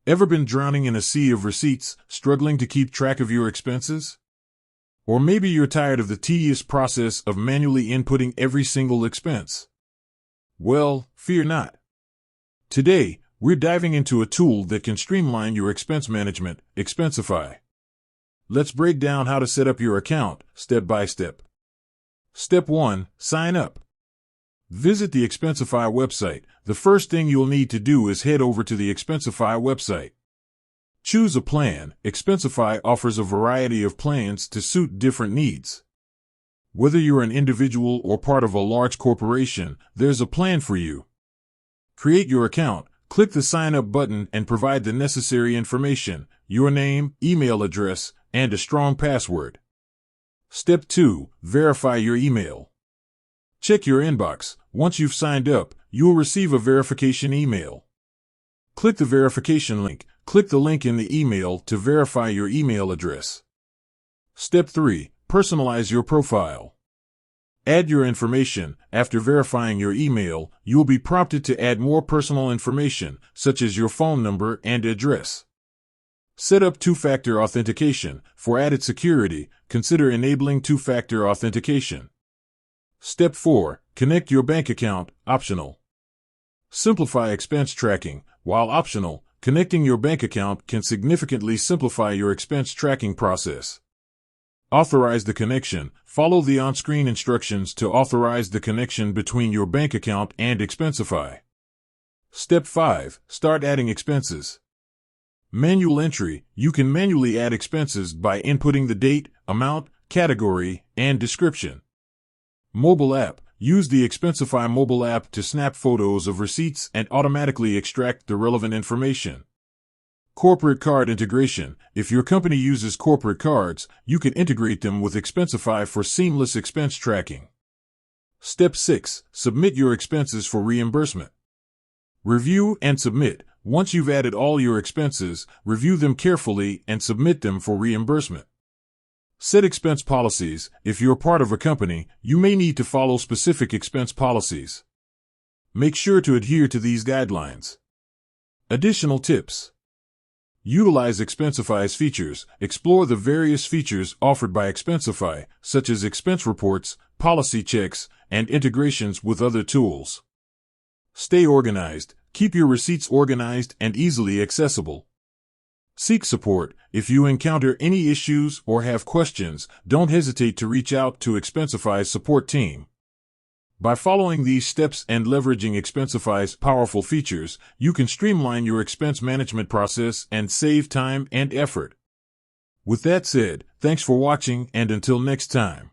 Ever been drowning in a sea of receipts, struggling to keep track of your expenses? Or maybe you're tired of the tedious process of manually inputting every single expense. Well, fear not. Today, we're diving into a tool that can streamline your expense management, Expensify. Let's break down how to set up your account, step by step. Step 1. Sign up. Visit the Expensify website. The first thing you'll need to do is head over to the Expensify website. Choose a plan. Expensify offers a variety of plans to suit different needs. Whether you're an individual or part of a large corporation, there's a plan for you. Create your account, click the Sign Up button and provide the necessary information, your name, email address, and a strong password. Step 2. Verify your email. Check your inbox. Once you've signed up, you'll receive a verification email. Click the verification link. Click the link in the email to verify your email address. Step 3. Personalize your profile. Add your information. After verifying your email, you'll be prompted to add more personal information, such as your phone number and address. Set up two-factor authentication. For added security, consider enabling two-factor authentication. Step 4. Connect your bank account, optional. Simplify expense tracking. While optional, connecting your bank account can significantly simplify your expense tracking process. Authorize the connection. Follow the on-screen instructions to authorize the connection between your bank account and Expensify. Step 5. Start adding expenses. Manual entry. You can manually add expenses by inputting the date, amount, category, and description. Mobile app. Use the Expensify mobile app to snap photos of receipts and automatically extract the relevant information. Corporate card integration. If your company uses corporate cards, you can integrate them with Expensify for seamless expense tracking. Step 6. Submit your expenses for reimbursement. Review and submit. Once you've added all your expenses, review them carefully and submit them for reimbursement. Set expense policies. If you're part of a company, you may need to follow specific expense policies. Make sure to adhere to these guidelines. Additional tips. Utilize Expensify's features. Explore the various features offered by Expensify, such as expense reports, policy checks, and integrations with other tools. Stay organized. Keep your receipts organized and easily accessible. Seek support. If you encounter any issues or have questions, don't hesitate to reach out to Expensify's support team. By following these steps and leveraging Expensify's powerful features, you can streamline your expense management process and save time and effort. With that said, thanks for watching and until next time.